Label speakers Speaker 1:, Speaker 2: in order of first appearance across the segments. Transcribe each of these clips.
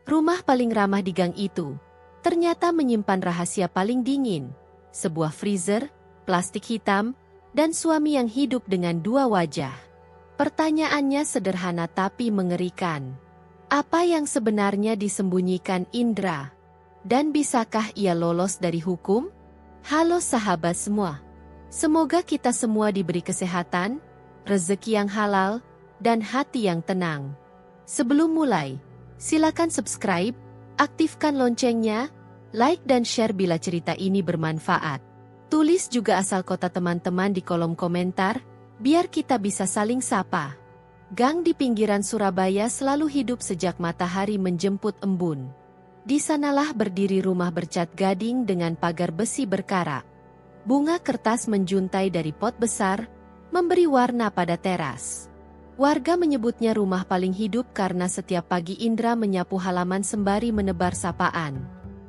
Speaker 1: Rumah paling ramah di gang itu ternyata menyimpan rahasia paling dingin, sebuah freezer, plastik hitam, dan suami yang hidup dengan dua wajah. Pertanyaannya sederhana tapi mengerikan. Apa yang sebenarnya disembunyikan Indra? Dan bisakah ia lolos dari hukum? Halo sahabat semua. Semoga kita semua diberi kesehatan, rezeki yang halal, dan hati yang tenang. Sebelum mulai, silakan subscribe, aktifkan loncengnya, like dan share bila cerita ini bermanfaat. Tulis juga asal kota teman-teman di kolom komentar, biar kita bisa saling sapa. Gang di pinggiran Surabaya selalu hidup sejak matahari menjemput embun. Di sanalah berdiri rumah bercat gading dengan pagar besi berkarak. Bunga kertas menjuntai dari pot besar, memberi warna pada teras. Warga menyebutnya rumah paling hidup karena setiap pagi Indra menyapu halaman sembari menebar sapaan.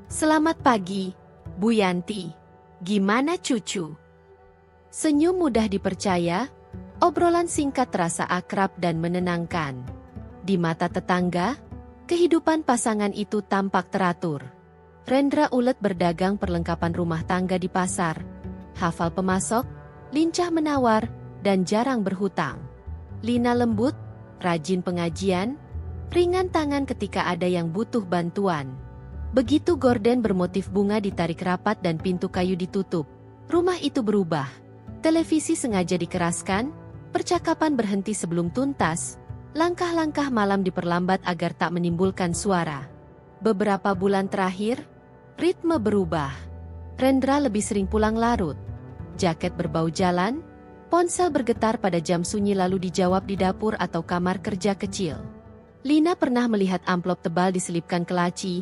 Speaker 1: Selamat pagi, Bu Yanti. Gimana cucu? Senyum mudah dipercaya, obrolan singkat terasa akrab dan menenangkan. Di mata tetangga, kehidupan pasangan itu tampak teratur. Rendra ulet berdagang perlengkapan rumah tangga di pasar, hafal pemasok, lincah menawar, dan jarang berhutang. Lina lembut, rajin pengajian, ringan tangan ketika ada yang butuh bantuan. Begitu gorden bermotif bunga ditarik rapat dan pintu kayu ditutup, rumah itu berubah. Televisi sengaja dikeraskan, percakapan berhenti sebelum tuntas, langkah-langkah malam diperlambat agar tak menimbulkan suara. Beberapa bulan terakhir, ritme berubah. Rendra lebih sering pulang larut. Jaket berbau jalan, ponsel bergetar pada jam sunyi lalu dijawab di dapur atau kamar kerja kecil. Lina pernah melihat amplop tebal diselipkan ke laci,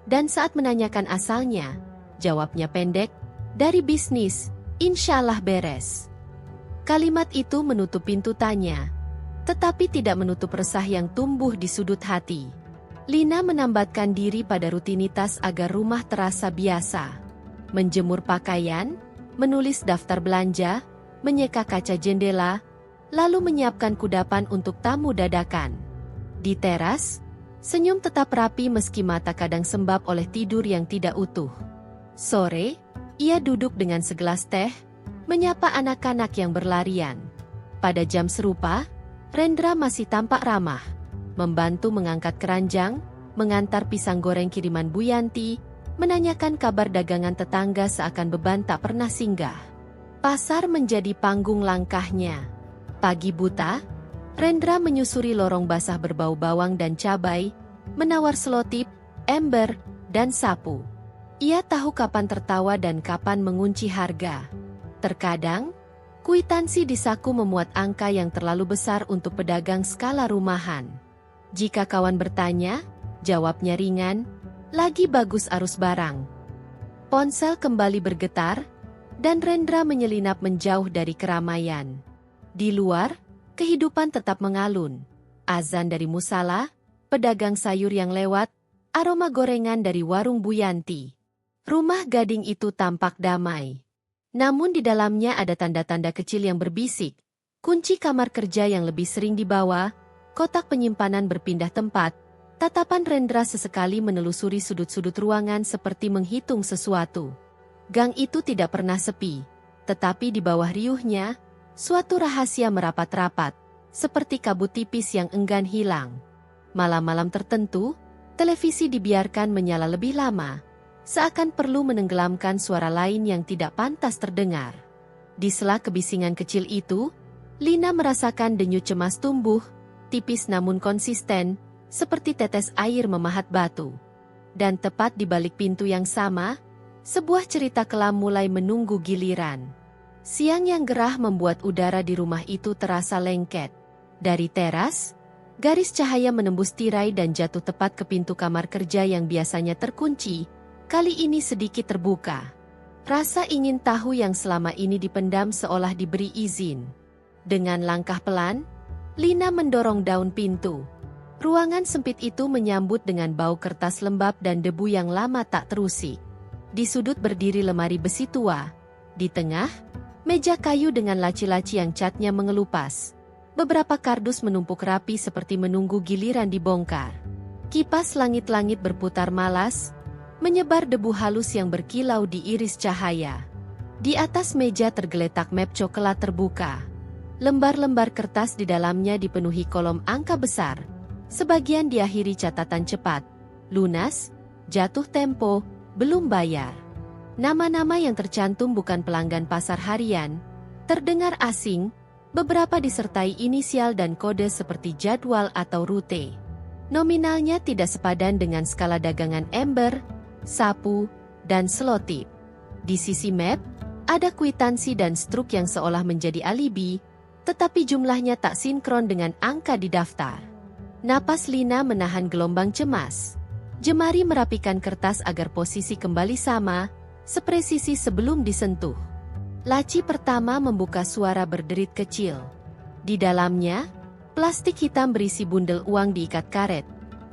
Speaker 1: dan saat menanyakan asalnya, jawabnya pendek, dari bisnis, insya Allah beres. Kalimat itu menutup pintu tanya, tetapi tidak menutup resah yang tumbuh di sudut hati. Lina menambatkan diri pada rutinitas agar rumah terasa biasa. Menjemur pakaian, menulis daftar belanja, menyeka kaca jendela, lalu menyiapkan kudapan untuk tamu dadakan. Di teras, senyum tetap rapi meski mata kadang sembab oleh tidur yang tidak utuh. Sore, ia duduk dengan segelas teh, menyapa anak-anak yang berlarian. Pada jam serupa, Rendra masih tampak ramah, membantu mengangkat keranjang, mengantar pisang goreng kiriman Bu Yanti, menanyakan kabar dagangan tetangga seakan beban tak pernah singgah. Pasar menjadi panggung langkahnya. Pagi buta, Rendra menyusuri lorong basah berbau bawang dan cabai, menawar selotip, ember, dan sapu. Ia tahu kapan tertawa dan kapan mengunci harga. Terkadang, kwitansi di saku memuat angka yang terlalu besar untuk pedagang skala rumahan. Jika kawan bertanya, jawabnya ringan, lagi bagus arus barang. Ponsel kembali bergetar, dan Rendra menyelinap menjauh dari keramaian. Di luar, kehidupan tetap mengalun. Azan dari musala, pedagang sayur yang lewat, aroma gorengan dari warung Bu Yanti. Rumah gading itu tampak damai. Namun di dalamnya ada tanda-tanda kecil yang berbisik. Kunci kamar kerja yang lebih sering dibawa, kotak penyimpanan berpindah tempat. Tatapan Rendra sesekali menelusuri sudut-sudut ruangan seperti menghitung sesuatu. Gang itu tidak pernah sepi, tetapi di bawah riuhnya, suatu rahasia merapat-rapat, seperti kabut tipis yang enggan hilang. Malam-malam tertentu, televisi dibiarkan menyala lebih lama, seakan perlu menenggelamkan suara lain yang tidak pantas terdengar. Di sela kebisingan kecil itu, Lina merasakan denyut cemas tumbuh, tipis namun konsisten, seperti tetes air memahat batu. Dan tepat di balik pintu yang sama, sebuah cerita kelam mulai menunggu giliran. Siang yang gerah membuat udara di rumah itu terasa lengket. Dari teras, garis cahaya menembus tirai dan jatuh tepat ke pintu kamar kerja yang biasanya terkunci, kali ini sedikit terbuka. Rasa ingin tahu yang selama ini dipendam seolah diberi izin. Dengan langkah pelan, Lina mendorong daun pintu. Ruangan sempit itu menyambut dengan bau kertas lembab dan debu yang lama tak terusik. Di sudut berdiri lemari besi tua. Di tengah, meja kayu dengan laci-laci yang catnya mengelupas. Beberapa kardus menumpuk rapi seperti menunggu giliran dibongkar. Kipas langit-langit berputar malas, menyebar debu halus yang berkilau di iris cahaya. Di atas meja tergeletak map coklat terbuka. Lembar-lembar kertas di dalamnya dipenuhi kolom angka besar. Sebagian diakhiri catatan cepat, lunas, jatuh tempo, belum bayar. Nama-nama yang tercantum bukan pelanggan pasar harian, terdengar asing, beberapa disertai inisial dan kode seperti jadwal atau rute. Nominalnya tidak sepadan dengan skala dagangan ember, sapu, dan selotip. Di sisi map, ada kwitansi dan struk yang seolah menjadi alibi, tetapi jumlahnya tak sinkron dengan angka di daftar. Napas Lina menahan gelombang cemas. Jemari merapikan kertas agar posisi kembali sama, sepresisi sebelum disentuh. Laci pertama membuka suara berderit kecil. Di dalamnya, plastik hitam berisi bundel uang diikat karet,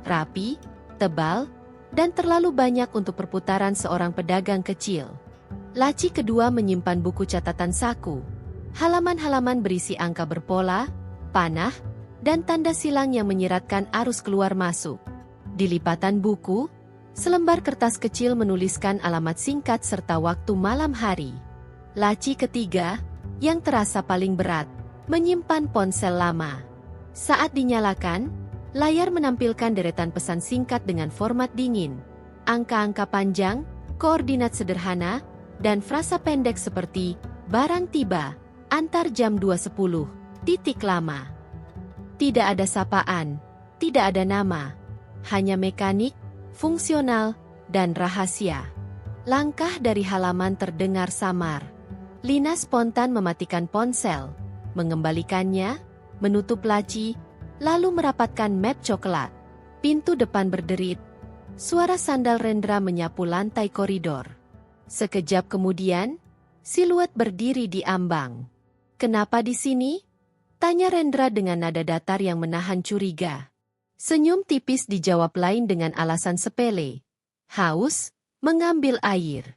Speaker 1: rapi, tebal, dan terlalu banyak untuk perputaran seorang pedagang kecil. Laci kedua menyimpan buku catatan saku. Halaman-halaman berisi angka berpola, panah, dan tanda silang yang menyiratkan arus keluar masuk. Di lipatan buku, selembar kertas kecil menuliskan alamat singkat serta waktu malam hari. Laci ketiga, yang terasa paling berat, menyimpan ponsel lama. Saat dinyalakan, layar menampilkan deretan pesan singkat dengan format dingin, angka-angka panjang, koordinat sederhana, dan frasa pendek seperti barang tiba, antar jam 2.10, titik lama. Tidak ada sapaan, tidak ada nama, hanya mekanik, fungsional, dan rahasia. Langkah dari halaman terdengar samar. Lina spontan mematikan ponsel, mengembalikannya, menutup laci, lalu merapatkan map coklat. Pintu depan berderit. Suara sandal Rendra menyapu lantai koridor. Sekejap kemudian, siluet berdiri di ambang. "Kenapa di sini?" tanya Rendra dengan nada datar yang menahan curiga. Senyum tipis dijawab lain dengan alasan sepele. "Haus, mengambil air."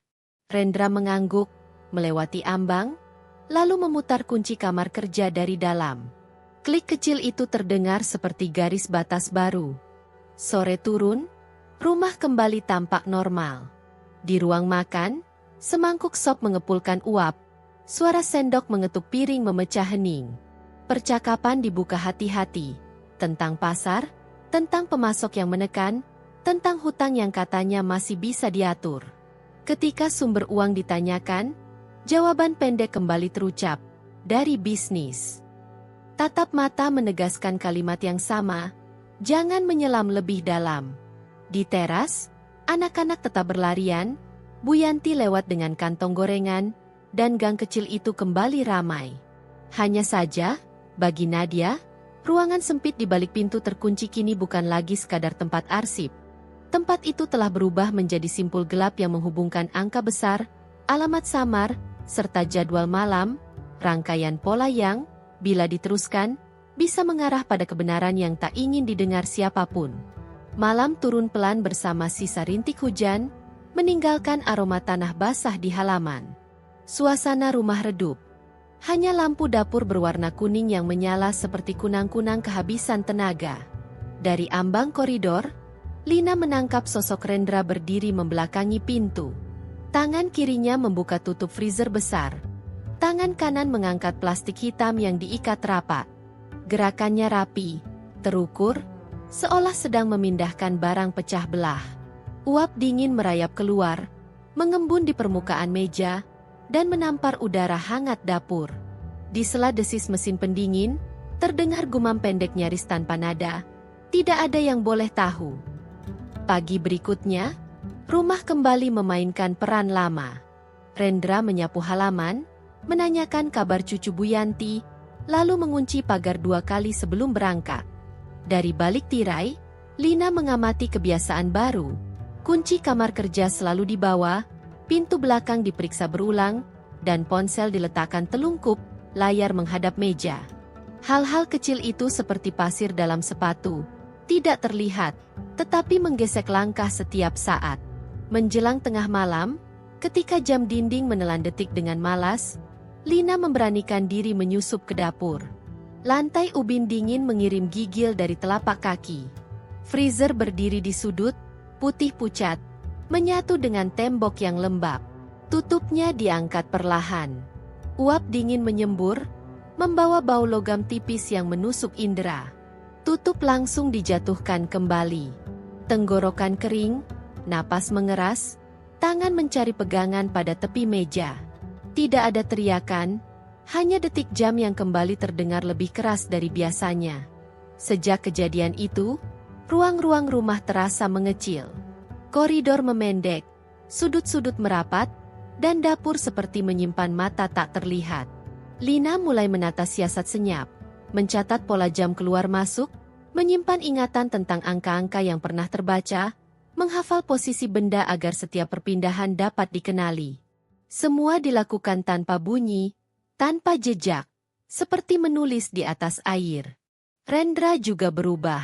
Speaker 1: Rendra mengangguk, melewati ambang, lalu memutar kunci kamar kerja dari dalam. Klik kecil itu terdengar seperti garis batas baru. Sore turun, rumah kembali tampak normal. Di ruang makan, semangkuk sop mengepulkan uap. Suara sendok mengetuk piring memecah hening. Percakapan dibuka hati-hati. Tentang pasar, tentang pemasok yang menekan, tentang hutang yang katanya masih bisa diatur. Ketika sumber uang ditanyakan, jawaban pendek kembali terucap. Dari bisnis. Tatap mata menegaskan kalimat yang sama, jangan menyelam lebih dalam. Di teras, anak-anak tetap berlarian, Bu Yanti lewat dengan kantong gorengan, dan gang kecil itu kembali ramai. Hanya saja, bagi Nadia, ruangan sempit di balik pintu terkunci kini bukan lagi sekadar tempat arsip. Tempat itu telah berubah menjadi simpul gelap yang menghubungkan angka besar, alamat samar, serta jadwal malam, rangkaian pola yang, bila diteruskan, bisa mengarah pada kebenaran yang tak ingin didengar siapapun. Malam turun pelan bersama sisa rintik hujan, meninggalkan aroma tanah basah di halaman. Suasana rumah redup. Hanya lampu dapur berwarna kuning yang menyala seperti kunang-kunang kehabisan tenaga. Dari ambang koridor, Lina menangkap sosok Rendra berdiri membelakangi pintu. Tangan kirinya membuka tutup freezer besar. Tangan kanan mengangkat plastik hitam yang diikat rapat. Gerakannya rapi, terukur, seolah sedang memindahkan barang pecah belah. Uap dingin merayap keluar, mengembun di permukaan meja, dan menampar udara hangat dapur. Di sela desis mesin pendingin, terdengar gumam pendek nyaris tanpa nada. Tidak ada yang boleh tahu. Pagi berikutnya, rumah kembali memainkan peran lama. Rendra menyapu halaman, menanyakan kabar cucu Bu Yanti, lalu mengunci pagar 2 kali sebelum berangkat. Dari balik tirai, Lina mengamati kebiasaan baru. Kunci kamar kerja selalu dibawa, pintu belakang diperiksa berulang, dan ponsel diletakkan telungkup, layar menghadap meja. Hal-hal kecil itu seperti pasir dalam sepatu, tidak terlihat, tetapi menggesek langkah setiap saat. Menjelang tengah malam, ketika jam dinding menelan detik dengan malas, Lina memberanikan diri menyusup ke dapur. Lantai ubin dingin mengirim gigil dari telapak kaki. Freezer berdiri di sudut, putih pucat, menyatu dengan tembok yang lembab. Tutupnya diangkat perlahan. Uap dingin menyembur, membawa bau logam tipis yang menusuk indera. Tutup langsung dijatuhkan kembali. Tenggorokan kering, napas mengeras, tangan mencari pegangan pada tepi meja. Tidak ada teriakan, hanya detik jam yang kembali terdengar lebih keras dari biasanya. Sejak kejadian itu, ruang-ruang rumah terasa mengecil. Koridor memendek, sudut-sudut merapat, dan dapur seperti menyimpan mata tak terlihat. Lina mulai menata siasat senyap, mencatat pola jam keluar masuk, menyimpan ingatan tentang angka-angka yang pernah terbaca, menghafal posisi benda agar setiap perpindahan dapat dikenali. Semua dilakukan tanpa bunyi, tanpa jejak, seperti menulis di atas air. Rendra juga berubah.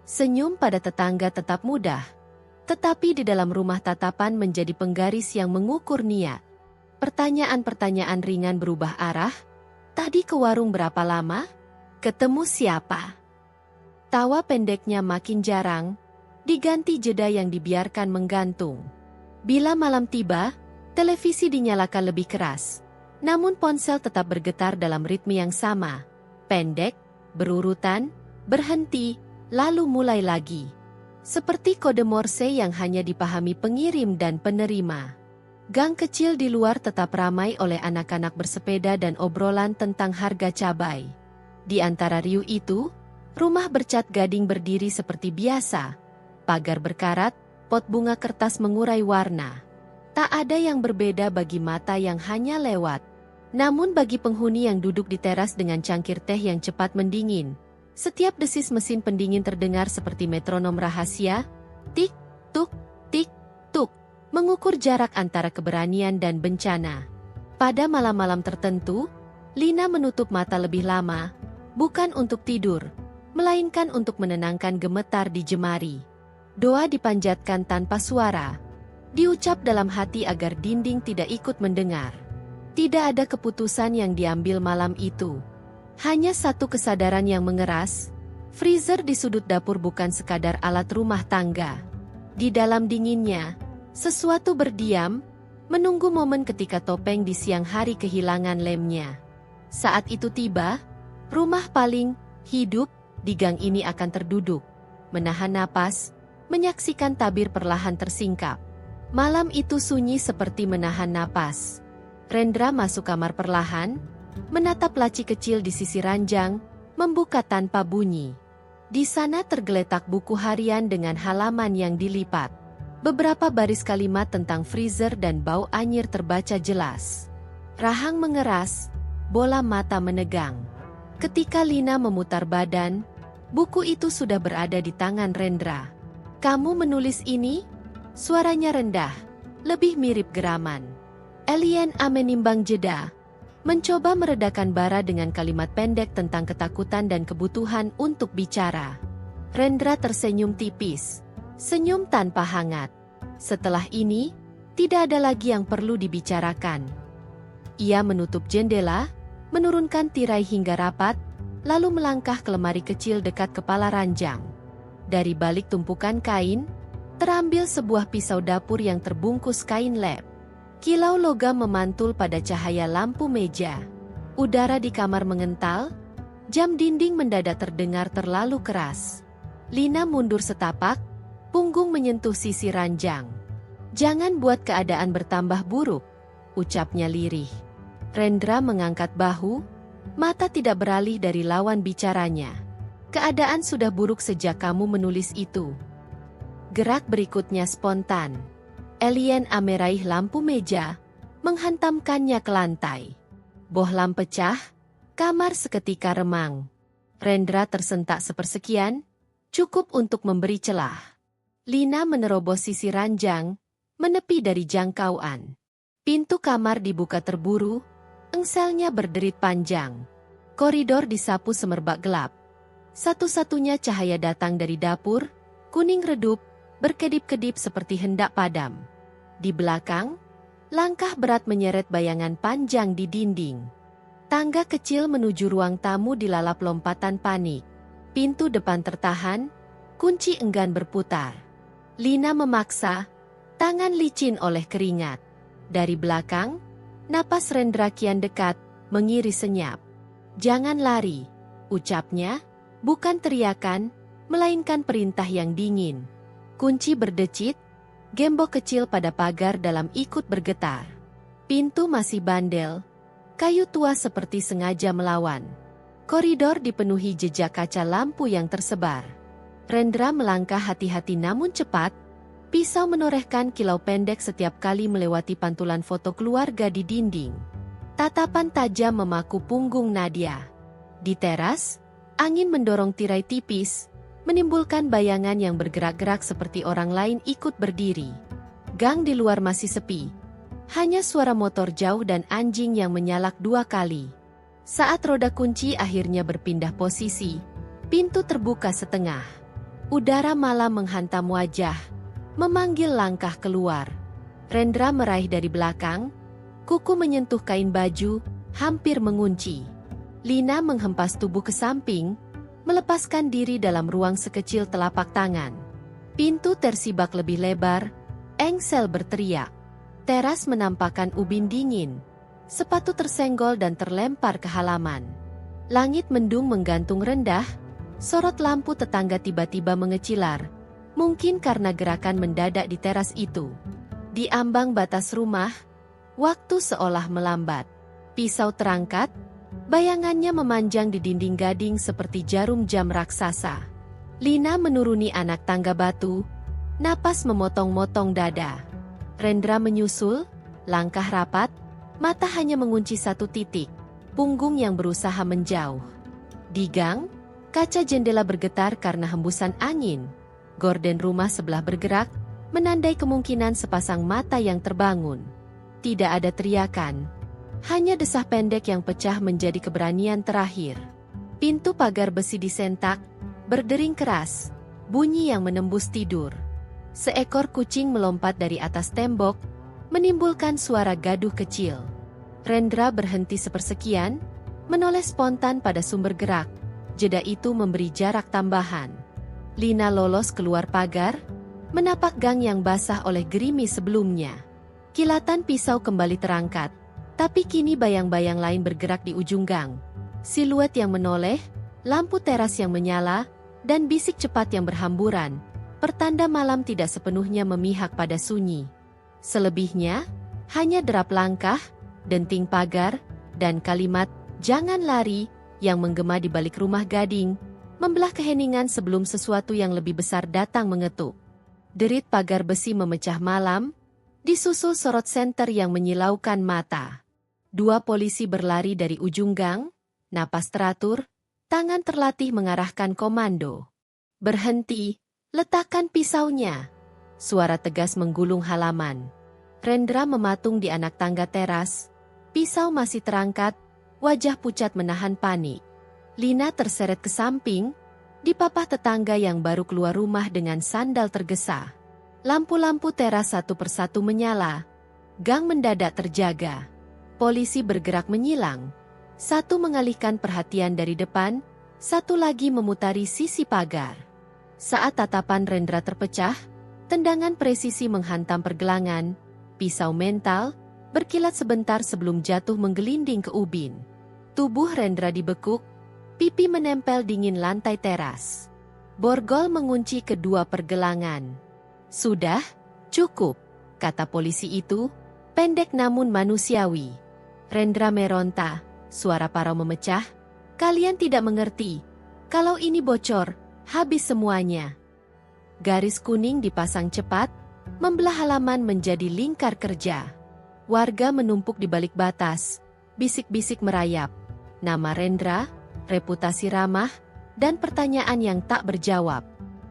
Speaker 1: Senyum pada tetangga tetap mudah, tetapi di dalam rumah tatapan menjadi penggaris yang mengukur niat. Pertanyaan-pertanyaan ringan berubah arah. Tadi ke warung berapa lama? Ketemu siapa? Tawa pendeknya makin jarang, diganti jeda yang dibiarkan menggantung. Bila malam tiba, televisi dinyalakan lebih keras. Namun ponsel tetap bergetar dalam ritme yang sama. Pendek, berurutan, berhenti, lalu mulai lagi. Seperti kode Morse yang hanya dipahami pengirim dan penerima. Gang kecil di luar tetap ramai oleh anak-anak bersepeda dan obrolan tentang harga cabai. Di antara riuh itu, rumah bercat gading berdiri seperti biasa. Pagar berkarat, pot bunga kertas mengurai warna. Tak ada yang berbeda bagi mata yang hanya lewat. Namun bagi penghuni yang duduk di teras dengan cangkir teh yang cepat mendingin, setiap desis mesin pendingin terdengar seperti metronom rahasia. Tik, tuk, tik, tuk. Mengukur jarak antara keberanian dan bencana. Pada malam-malam tertentu, Lina menutup mata lebih lama, bukan untuk tidur, melainkan untuk menenangkan gemetar di jemari. Doa dipanjatkan tanpa suara, diucap dalam hati agar dinding tidak ikut mendengar. Tidak ada keputusan yang diambil malam itu. Hanya satu kesadaran yang mengeras, freezer di sudut dapur bukan sekadar alat rumah tangga. Di dalam dinginnya, sesuatu berdiam, menunggu momen ketika topeng di siang hari kehilangan lemnya. Saat itu tiba, rumah paling hidup di gang ini akan terduduk, menahan napas, menyaksikan tabir perlahan tersingkap. Malam itu sunyi seperti menahan napas. Rendra masuk kamar perlahan, menatap laci kecil di sisi ranjang, membuka tanpa bunyi. Di sana tergeletak buku harian dengan halaman yang dilipat. Beberapa baris kalimat tentang freezer dan bau anyir terbaca jelas. Rahang mengeras, bola mata menegang. Ketika Lina memutar badan, buku itu sudah berada di tangan Rendra. "Kamu menulis ini?" Suaranya rendah, lebih mirip geraman. Alien menimbang jeda, mencoba meredakan bara dengan kalimat pendek tentang ketakutan dan kebutuhan untuk bicara. Rendra tersenyum tipis. Senyum tanpa hangat. Setelah ini, tidak ada lagi yang perlu dibicarakan. Ia menutup jendela, menurunkan tirai hingga rapat, lalu melangkah ke lemari kecil dekat kepala ranjang. Dari balik tumpukan kain, terambil sebuah pisau dapur yang terbungkus kain lap. Kilau logam memantul pada cahaya lampu meja. Udara di kamar mengental, jam dinding mendadak terdengar terlalu keras. Lina mundur setapak, punggung menyentuh sisi ranjang. "Jangan buat keadaan bertambah buruk," ucapnya lirih. Rendra mengangkat bahu, mata tidak beralih dari lawan bicaranya. "Keadaan sudah buruk sejak kamu menulis itu." Gerak berikutnya spontan. Alien meraih lampu meja, menghantamkannya ke lantai. Bohlam pecah, kamar seketika remang. Rendra tersentak sepersekian, cukup untuk memberi celah. Lina menerobos sisi ranjang, menepi dari jangkauan. Pintu kamar dibuka terburu, engselnya berderit panjang. Koridor disapu semerbak gelap. Satu-satunya cahaya datang dari dapur, kuning redup, berkedip-kedip seperti hendak padam. Di belakang, langkah berat menyeret bayangan panjang di dinding. Tangga kecil menuju ruang tamu dilalap lompatan panik. Pintu depan tertahan, Kunci enggan berputar. Lina memaksa, tangan licin oleh keringat. Dari belakang, napas Rendra kian dekat, mengiris senyap. "Jangan lari," ucapnya, bukan teriakan, melainkan perintah yang dingin. Kunci berdecit, gembok kecil pada pagar dalam ikut bergetar. Pintu masih bandel, kayu tua seperti sengaja melawan. Koridor dipenuhi jejak kaca lampu yang tersebar. Rendra melangkah hati-hati namun cepat, pisau menorehkan kilau pendek setiap kali melewati pantulan foto keluarga di dinding. Tatapan tajam memaku punggung Nadia. Di teras, angin mendorong tirai tipis, menimbulkan bayangan yang bergerak-gerak seperti orang lain ikut berdiri. Gang di luar masih sepi. Hanya suara motor jauh dan anjing yang menyalak 2 kali. Saat roda kunci akhirnya berpindah posisi, pintu terbuka setengah. Udara malam menghantam wajah, memanggil langkah keluar. Rendra meraih dari belakang, kuku menyentuh kain baju, hampir mengunci. Lina menghempas tubuh ke samping, melepaskan diri dalam ruang sekecil telapak tangan. Pintu tersibak lebih lebar, engsel berteriak. Teras menampakkan ubin dingin. Sepatu tersenggol dan terlempar ke halaman. Langit mendung menggantung rendah, sorot lampu tetangga tiba-tiba mengecilar, mungkin karena gerakan mendadak di teras itu. Di ambang batas rumah, waktu seolah melambat. Pisau terangkat, bayangannya memanjang di dinding gading seperti jarum jam raksasa. Lina menuruni anak tangga batu, napas memotong-motong dada. Rendra menyusul, langkah rapat, mata hanya mengunci satu titik, punggung yang berusaha menjauh. Di gang, kaca jendela bergetar karena hembusan angin. Gorden rumah sebelah bergerak, menandai kemungkinan sepasang mata yang terbangun. Tidak ada teriakan. Hanya desah pendek yang pecah menjadi keberanian terakhir. Pintu pagar besi disentak, berdering keras, bunyi yang menembus tidur. Seekor kucing melompat dari atas tembok, menimbulkan suara gaduh kecil. Rendra berhenti sepersekian, menoleh spontan pada sumber gerak. Jeda itu memberi jarak tambahan. Lina lolos keluar pagar, menapak gang yang basah oleh gerimis sebelumnya. Kilatan pisau kembali terangkat, tapi kini bayang-bayang lain bergerak di ujung gang. Siluet yang menoleh, lampu teras yang menyala, dan bisik cepat yang berhamburan, pertanda malam tidak sepenuhnya memihak pada sunyi. Selebihnya, hanya derap langkah, denting pagar, dan kalimat, "Jangan lari," yang menggema di balik rumah gading, membelah keheningan sebelum sesuatu yang lebih besar datang mengetuk. Derit pagar besi memecah malam, disusul sorot senter yang menyilaukan mata. 2 polisi berlari dari ujung gang, napas teratur, tangan terlatih mengarahkan komando. "Berhenti, letakkan pisaunya." Suara tegas menggulung halaman. Rendra mematung di anak tangga teras, pisau masih terangkat, wajah pucat menahan panik. Lina terseret ke samping, dipapah tetangga yang baru keluar rumah dengan sandal tergesa. Lampu-lampu teras satu persatu menyala. Gang mendadak terjaga. Polisi bergerak menyilang. Satu mengalihkan perhatian dari depan, satu lagi memutari sisi pagar. Saat tatapan Rendra terpecah, tendangan presisi menghantam pergelangan, pisau mental, berkilat sebentar sebelum jatuh menggelinding ke ubin. Tubuh Rendra dibekuk, pipi menempel dingin lantai teras. Borgol mengunci kedua pergelangan. "Sudah, cukup," kata polisi itu, pendek namun manusiawi. Rendra meronta, suara parau memecah. "Kalian tidak mengerti. Kalau ini bocor, habis semuanya." Garis kuning dipasang cepat, membelah halaman menjadi lingkar kerja. Warga menumpuk di balik batas, bisik-bisik merayap. Nama Rendra, reputasi ramah, dan pertanyaan yang tak berjawab.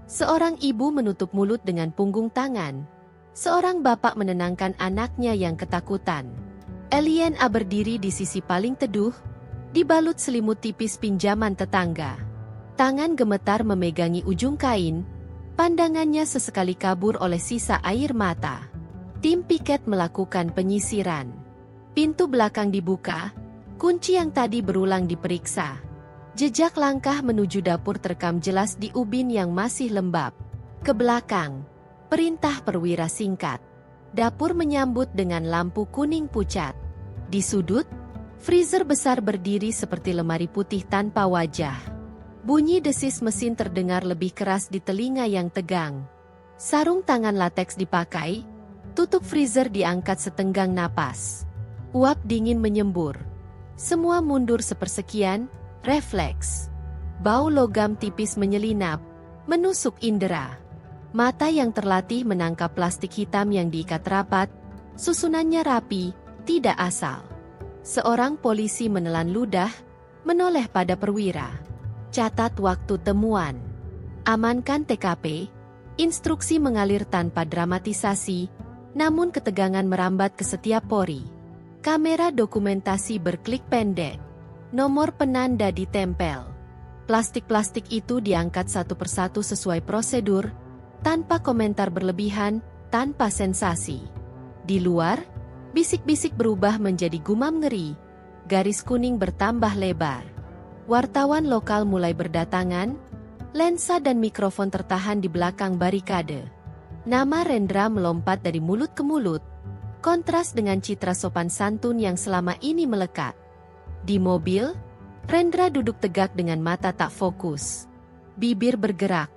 Speaker 1: Seorang ibu menutup mulut dengan punggung tangan. Seorang bapak menenangkan anaknya yang ketakutan. Alien A berdiri di sisi paling teduh, dibalut selimut tipis pinjaman tetangga. Tangan gemetar memegangi ujung kain, pandangannya sesekali kabur oleh sisa air mata. Tim piket melakukan penyisiran. Pintu belakang dibuka, kunci yang tadi berulang diperiksa. Jejak langkah menuju dapur terekam jelas di ubin yang masih lembab. Ke belakang, perintah perwira singkat. Dapur menyambut dengan lampu kuning pucat. Di sudut, freezer besar berdiri seperti lemari putih tanpa wajah. Bunyi desis mesin terdengar lebih keras di telinga yang tegang. Sarung tangan lateks dipakai, tutup freezer diangkat setenggang napas. Uap dingin menyembur. Semua mundur sepersekian, refleks. Bau logam tipis menyelinap, menusuk indera. Mata yang terlatih menangkap plastik hitam yang diikat rapat, susunannya rapi, tidak asal. Seorang polisi menelan ludah, menoleh pada perwira. Catat waktu temuan. Amankan TKP. Instruksi mengalir tanpa dramatisasi, namun ketegangan merambat ke setiap pori. Kamera dokumentasi berklik pendek. Nomor penanda ditempel. Plastik-plastik itu diangkat satu persatu sesuai prosedur, tanpa komentar berlebihan, tanpa sensasi. Di luar, bisik-bisik berubah menjadi gumam ngeri. Garis kuning bertambah lebar. Wartawan lokal mulai berdatangan. Lensa dan mikrofon tertahan di belakang barikade. Nama Rendra melompat dari mulut ke mulut. Kontras dengan citra sopan santun yang selama ini melekat. Di mobil, Rendra duduk tegak dengan mata tak fokus. Bibir bergerak.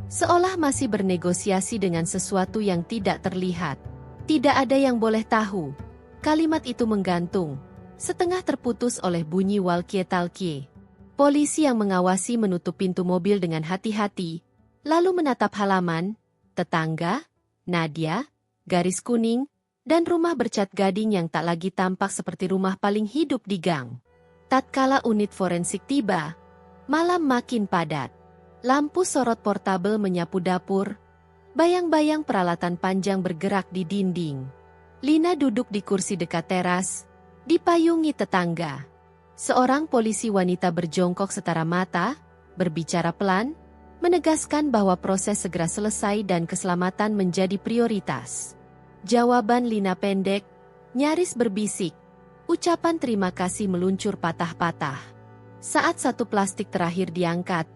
Speaker 1: Seolah masih bernegosiasi dengan sesuatu yang tidak terlihat. Tidak ada yang boleh tahu. Kalimat itu menggantung, setengah terputus oleh bunyi walkie-talkie. Polisi yang mengawasi menutup pintu mobil dengan hati-hati, lalu menatap halaman, tetangga, Nadia, garis kuning, dan rumah bercat gading yang tak lagi tampak seperti rumah paling hidup di gang. Tatkala unit forensik tiba, malam makin padat. Lampu sorot portabel menyapu dapur. Bayang-bayang peralatan panjang bergerak di dinding. Lina duduk di kursi dekat teras, dipayungi tetangga. Seorang polisi wanita berjongkok setara mata, berbicara pelan, menegaskan bahwa proses segera selesai dan keselamatan menjadi prioritas. Jawaban Lina pendek, nyaris berbisik. Ucapan terima kasih meluncur patah-patah. Saat satu plastik terakhir diangkat,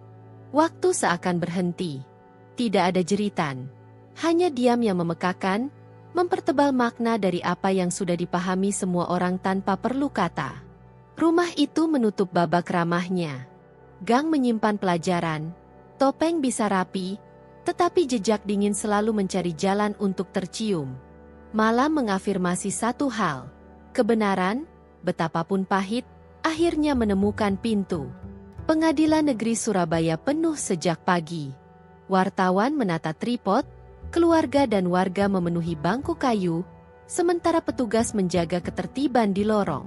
Speaker 1: waktu seakan berhenti. Tidak ada jeritan. Hanya diam yang memekakan, mempertebal makna dari apa yang sudah dipahami semua orang tanpa perlu kata. Rumah itu menutup babak ramahnya. Gang menyimpan pelajaran. Topeng bisa rapi, tetapi jejak dingin selalu mencari jalan untuk tercium. Malam mengafirmasi satu hal. Kebenaran, betapapun pahit, akhirnya menemukan pintu. Pengadilan Negeri Surabaya penuh sejak pagi. Wartawan menata tripod, keluarga dan warga memenuhi bangku kayu, sementara petugas menjaga ketertiban di lorong.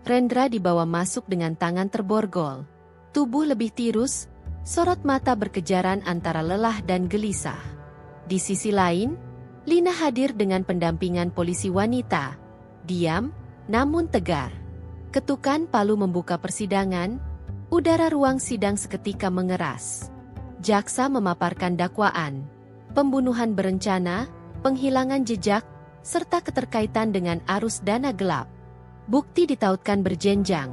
Speaker 1: Rendra dibawa masuk dengan tangan terborgol. Tubuh lebih tirus, sorot mata berkejaran antara lelah dan gelisah. Di sisi lain, Lina hadir dengan pendampingan polisi wanita. Diam, namun tegar. Ketukan palu membuka persidangan. Udara ruang sidang seketika mengeras. Jaksa memaparkan dakwaan, pembunuhan berencana, penghilangan jejak, serta keterkaitan dengan arus dana gelap. Bukti ditautkan berjenjang.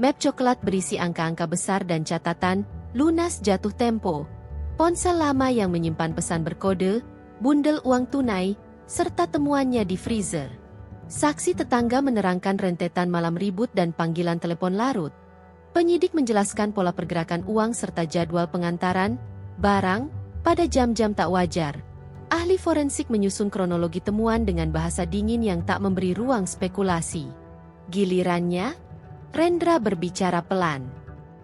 Speaker 1: Map coklat berisi angka-angka besar dan catatan, lunas jatuh tempo, ponsel lama yang menyimpan pesan berkode, bundel uang tunai, serta temuannya di freezer. Saksi tetangga menerangkan rentetan malam ribut dan panggilan telepon larut. Penyidik menjelaskan pola pergerakan uang serta jadwal pengantaran, barang, pada jam-jam tak wajar. Ahli forensik menyusun kronologi temuan dengan bahasa dingin yang tak memberi ruang spekulasi. Gilirannya, Rendra berbicara pelan.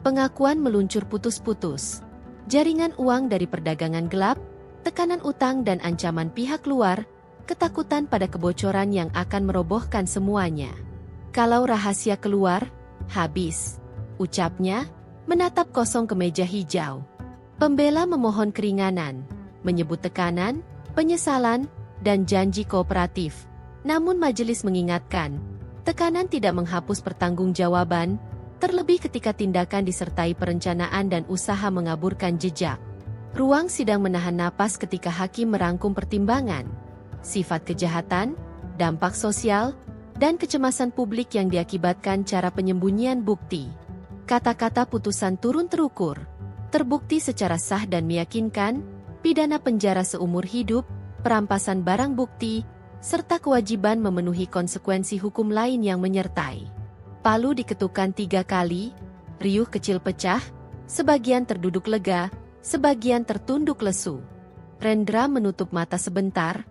Speaker 1: Pengakuan meluncur putus-putus. Jaringan uang dari perdagangan gelap, tekanan utang dan ancaman pihak luar, ketakutan pada kebocoran yang akan merobohkan semuanya. Kalau rahasia keluar, habis. Ucapnya, menatap kosong kemeja hijau. Pembela memohon keringanan, menyebut tekanan, penyesalan, dan janji kooperatif. Namun majelis mengingatkan, tekanan tidak menghapus pertanggungjawaban, terlebih ketika tindakan disertai perencanaan dan usaha mengaburkan jejak. Ruang sidang menahan napas ketika hakim merangkum pertimbangan, sifat kejahatan, dampak sosial, dan kecemasan publik yang diakibatkan cara penyembunyian bukti. Kata-kata putusan turun terukur. Terbukti secara sah dan meyakinkan, pidana penjara seumur hidup, perampasan barang bukti, serta kewajiban memenuhi konsekuensi hukum lain yang menyertai. Palu diketukkan 3 kali, riuh kecil pecah, sebagian terduduk lega, sebagian tertunduk lesu. Rendra menutup mata sebentar,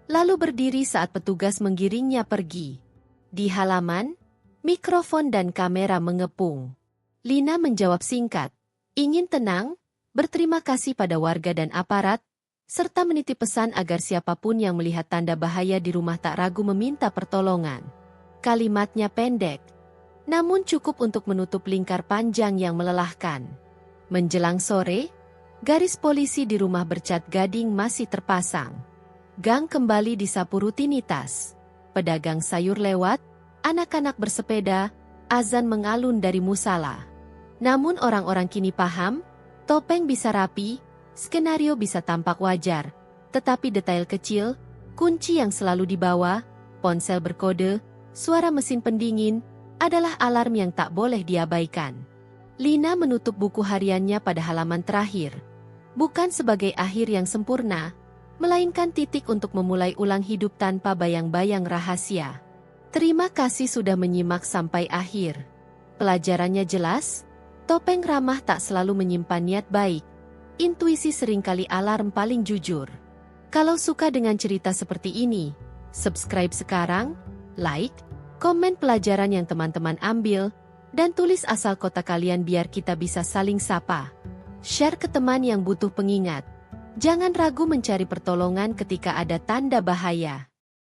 Speaker 1: lalu berdiri saat petugas menggiringnya pergi. Di halaman, mikrofon dan kamera mengepung. Lina menjawab singkat, ingin tenang, berterima kasih pada warga dan aparat, serta menitip pesan agar siapapun yang melihat tanda bahaya di rumah tak ragu meminta pertolongan. Kalimatnya pendek, namun cukup untuk menutup lingkar panjang yang melelahkan. Menjelang sore, garis polisi di rumah bercat gading masih terpasang. Gang kembali disapu rutinitas. Pedagang sayur lewat, anak-anak bersepeda, azan mengalun dari musala. Namun orang-orang kini paham, topeng bisa rapi, skenario bisa tampak wajar, tetapi detail kecil, kunci yang selalu dibawa, ponsel berkode, suara mesin pendingin, adalah alarm yang tak boleh diabaikan. Lina menutup buku hariannya pada halaman terakhir. Bukan sebagai akhir yang sempurna, melainkan titik untuk memulai ulang hidup tanpa bayang-bayang rahasia. Terima kasih sudah menyimak sampai akhir. Pelajarannya jelas, topeng ramah tak selalu menyimpan niat baik. Intuisi seringkali alarm paling jujur. Kalau suka dengan cerita seperti ini, subscribe sekarang, like, komen pelajaran yang teman-teman ambil, dan tulis asal kota kalian biar kita bisa saling sapa. Share ke teman yang butuh pengingat. Jangan ragu mencari pertolongan ketika ada tanda bahaya.